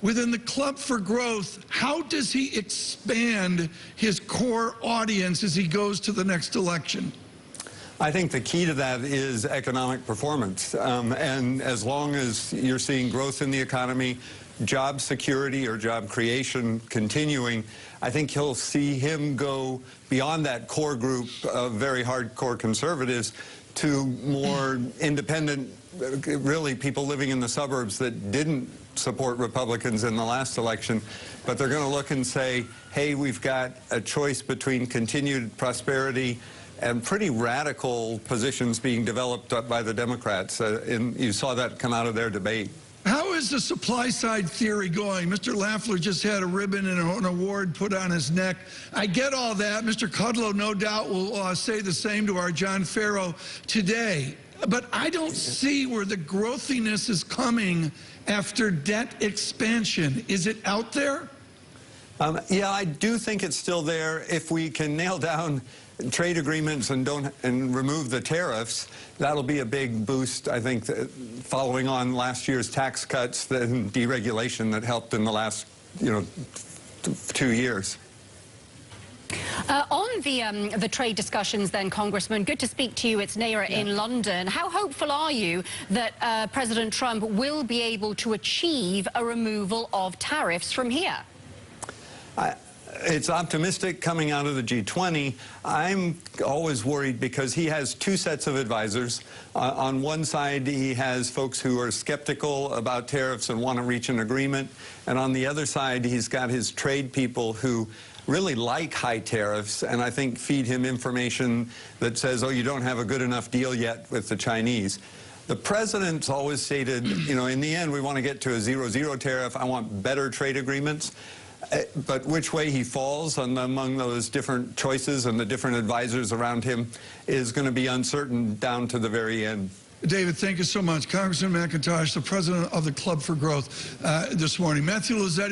within the Club for Growth, how does he expand his core audience as he goes to the next election? I think the key to that is economic performance. And as long as you're seeing growth in the economy, job security or job creation continuing, I think he'll see him go beyond that core group of very hardcore conservatives to more independent, really people living in the suburbs that didn't support Republicans in the last election, but they're going to look and say, hey, we've got a choice between continued prosperity and pretty radical positions being developed by the Democrats. You saw that come out of their debate. How is the supply side theory going? Mr. Lafler just had a ribbon and an award put on his neck. I get all that. Mr. Kudlow, no doubt, will say the same to our John Farrow today. But I don't see where the growthiness is coming after debt expansion. Is it out there? Yeah, I do think it's still there. If we can nail down trade agreements and remove the tariffs, that'll be a big boost, I think, following on last year's tax cuts and deregulation that helped in the last, 2 years. On the trade discussions then, Congressman, good to speak to you. It's Naira in London. How hopeful are you that President Trump will be able to achieve a removal of tariffs from here? It's optimistic coming out of the G20. I'm always worried because he has two sets of advisors. On one side, he has folks who are skeptical about tariffs and want to reach an agreement. And on the other side, he's got his trade people who really like high tariffs and I think feed him information that says, oh, you don't have a good enough deal yet with the Chinese. The president's always stated, in the end, we want to get to a 0-0 tariff. I want better trade agreements. But which way he falls among those different choices and the different advisors around him is going to be uncertain down to the very end. David, thank you so much. Congressman McIntosh, the president of the Club for Growth, this morning. Matthew Lozzetti.